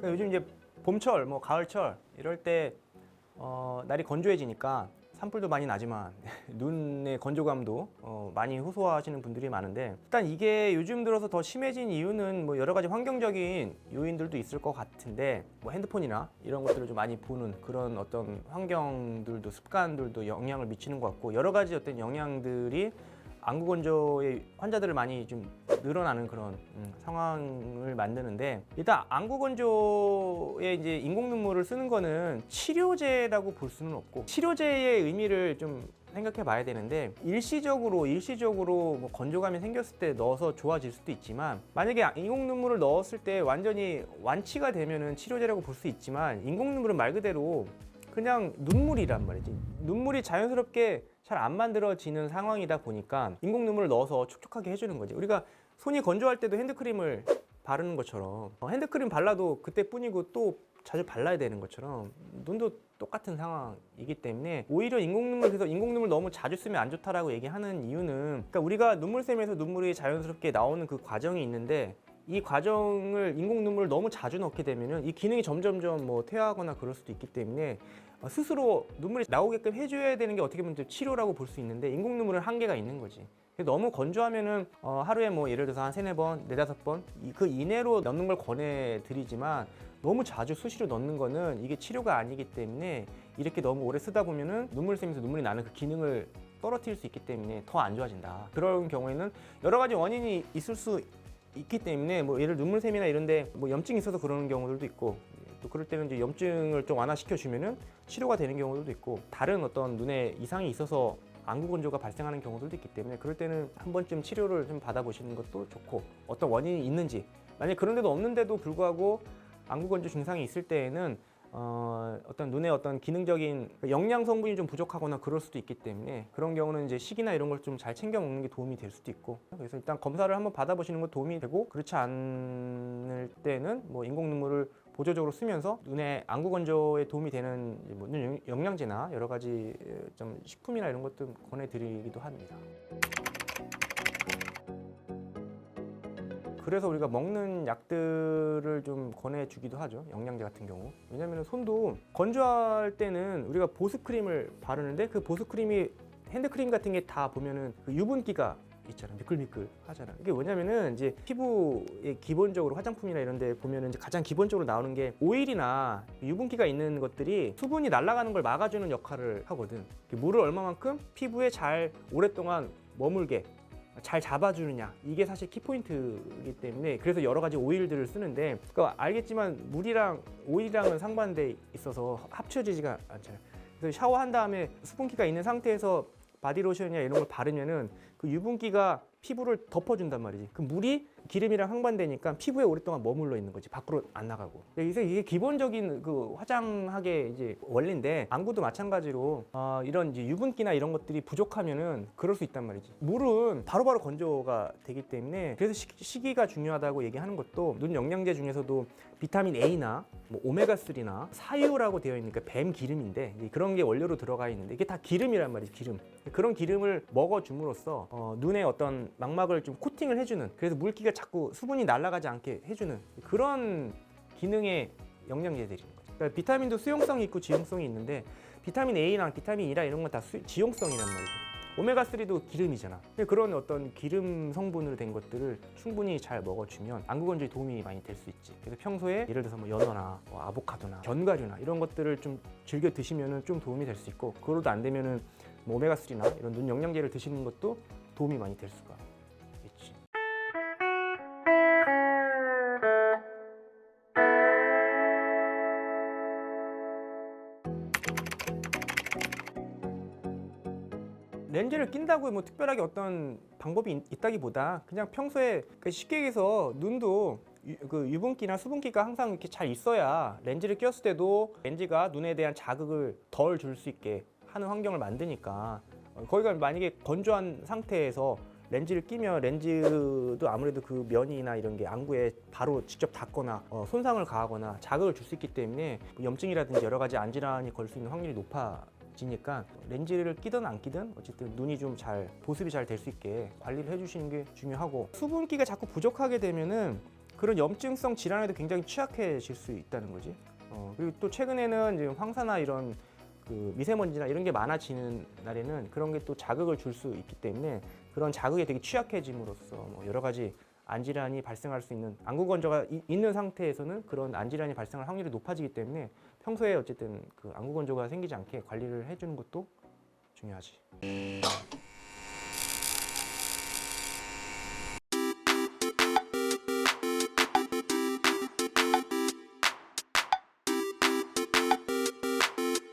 그러니까 요즘 이제 봄철, 뭐 가을철 이럴 때 날이 건조해지니까 산불도 많이 나지만 눈의 건조감도 많이 호소하시는 분들이 많은데, 일단 이게 요즘 들어서 더 심해진 이유는 뭐 여러 가지 환경적인 요인들도 있을 것 같은데, 뭐 핸드폰이나 이런 것들을 좀 많이 보는 그런 어떤 환경들도, 습관들도 영향을 미치는 것 같고, 여러 가지 어떤 영향들이 안구 건조의 환자들을 많이 좀 늘어나는 그런 상황을 만드는데, 일단 안구 건조에 이제 인공 눈물을 쓰는 거는 치료제라고 볼 수는 없고, 치료제의 의미를 좀 생각해 봐야 되는데, 일시적으로 뭐 건조감이 생겼을 때 넣어서 좋아질 수도 있지만, 만약에 인공 눈물을 넣었을 때 완전히 완치가 되면은 치료제라고 볼 수 있지만, 인공 눈물은 말 그대로 그냥 눈물이란 말이지. 눈물이 자연스럽게 잘 안 만들어지는 상황이다 보니까 인공 눈물을 넣어서 촉촉하게 해주는 거지. 우리가 손이 건조할 때도 핸드크림을 바르는 것처럼, 핸드크림 발라도 그때뿐이고 또 자주 발라야 되는 것처럼 눈도 똑같은 상황이기 때문에, 오히려 그래서 인공 눈물 너무 자주 쓰면 안 좋다라고 얘기하는 이유는, 그러니까 우리가 눈물샘에서 눈물이 자연스럽게 나오는 그 과정이 있는데, 이 과정을 인공 눈물을 너무 자주 넣게 되면은 이 기능이 점점점 뭐 퇴화하거나 그럴 수도 있기 때문에, 스스로 눈물이 나오게끔 해줘야 되는 게 어떻게 보면 좀 치료라고 볼 수 있는데, 인공 눈물은 한계가 있는 거지. 너무 건조하면은 하루에 뭐 예를 들어서 한 3-4번, 4-5번 그 이내로 넣는 걸 권해드리지만, 너무 자주 수시로 넣는 거는 이게 치료가 아니기 때문에, 이렇게 너무 오래 쓰다 보면은 눈물샘에서 눈물이 나는 그 기능을 떨어뜨릴 수 있기 때문에 더 안 좋아진다. 그런 경우에는 여러 가지 원인이 있을 수 있기 때문에, 뭐 예를 눈물샘이나 이런데 뭐 염증이 있어서 그러는 경우들도 있고, 또 그럴 때는 이제 염증을 좀 완화시켜 주면은 치료가 되는 경우들도 있고, 다른 어떤 눈에 이상이 있어서 안구 건조가 발생하는 경우들도 있기 때문에, 그럴 때는 한 번쯤 치료를 좀 받아보시는 것도 좋고, 어떤 원인이 있는지, 만약 그런 데도 없는데도 불구하고 안구 건조 증상이 있을 때에는 어떤 눈의 어떤 기능적인 영양 성분이 좀 부족하거나 그럴 수도 있기 때문에, 그런 경우는 이제 식이나 이런 걸 좀 잘 챙겨 먹는 게 도움이 될 수도 있고, 그래서 일단 검사를 한번 받아보시는 건 도움이 되고, 그렇지 않을 때는 뭐 인공 눈물을 보조적으로 쓰면서 눈의 안구 건조에 도움이 되는 뭐 눈 영양제나 여러 가지 좀 식품이나 이런 것도 권해드리기도 합니다. 그래서 우리가 먹는 약들을 좀 권해주기도 하죠. 영양제 같은 경우. 왜냐면 손도 건조할 때는 우리가 보습크림을 바르는데, 그 보습크림이 핸드크림 같은 게 다 보면은 그 유분기가 있잖아. 미끌미끌 하잖아. 이게 뭐냐면은 이제 피부에 기본적으로 화장품이나 이런 데 보면은 이제 가장 기본적으로 나오는 게 오일이나 유분기가 있는 것들이 수분이 날아가는 걸 막아주는 역할을 하거든. 물을 얼마만큼 피부에 잘 오랫동안 머물게 잘 잡아주느냐, 이게 사실 키포인트이기 때문에, 그래서 여러 가지 오일들을 쓰는데, 그러니까 알겠지만 물이랑 오일이랑은 상반돼 있어서 합쳐지지가 않잖아요. 그래서 샤워한 다음에 수분기가 있는 상태에서 바디로션이나 이런 걸 바르면은 그 유분기가 피부를 덮어준단 말이지. 그 물이 기름이랑 항반되니까 피부에 오랫동안 머물러 있는 거지, 밖으로 안 나가고. 그래서 이게 기본적인 그 화장학의 이제 원리인데, 안구도 마찬가지로 이런 이제 유분기나 이런 것들이 부족하면은 그럴 수 있단 말이지. 물은 바로바로 건조가 되기 때문에, 그래서 시기가 중요하다고 얘기하는 것도, 눈 영양제 중에서도 비타민 A나 뭐 오메가3나 사유라고 되어 있는 뱀 기름인데, 그런 게 원료로 들어가 있는데, 이게 다 기름이란 말이지, 기름. 그런 기름을 먹어줌으로써 눈의 어떤 망막을 좀 코팅을 해주는, 그래서 물기가 자꾸 수분이 날아가지 않게 해주는 그런 기능의 영양제들인 거죠. 그러니까 비타민도 수용성이 있고 지용성이 있는데, 비타민 A랑 비타민 E랑 이런 건 다 지용성이란 말이죠. 오메가3도 기름이잖아. 그런 어떤 기름 성분으로 된 것들을 충분히 잘 먹어주면 안구 건조에 도움이 많이 될 수 있지. 그래서 평소에 예를 들어서 뭐 연어나 뭐 아보카도나 견과류나 이런 것들을 좀 즐겨 드시면은 좀 도움이 될 수 있고, 그걸로도 안 되면은 뭐 오메가3나 이런 눈 영양제를 드시는 것도 도움이 많이 될 수가 있지. 렌즈를 낀다고 뭐 특별하게 어떤 방법이 있다기보다, 그냥 평소에 쉽게 얘기해서 눈도 그 유분기나 수분기가 항상 이렇게 잘 있어야 렌즈를 꼈을 때도 렌즈가 눈에 대한 자극을 덜 줄 수 있게 하는 환경을 만드니까, 거기가 만약에 건조한 상태에서 렌즈를 끼면 렌즈도 아무래도 그 면이나 이런 게 안구에 바로 직접 닿거나 손상을 가하거나 자극을 줄 수 있기 때문에, 염증이라든지 여러 가지 안질환이 걸 수 있는 확률이 높아지니까, 렌즈를 끼든 안 끼든 어쨌든 눈이 좀 보습이 잘 될 수 있게 관리를 해주시는 게 중요하고, 수분기가 자꾸 부족하게 되면은 그런 염증성 질환에도 굉장히 취약해질 수 있다는 거지. 그리고 또 최근에는 이제 황사나 이런 그 미세먼지나 이런 게 많아지는 날에는 그런 게 또 자극을 줄 수 있기 때문에 그런 자극에 되게 취약해짐으로써 뭐 여러 가지 안질환이 발생할 수 있는 안구 건조가 있는 상태에서는 그런 안질환이 발생할 확률이 높아지기 때문에 평소에 어쨌든 그 안구 건조가 생기지 않게 관리를 해주는 것도 중요하지.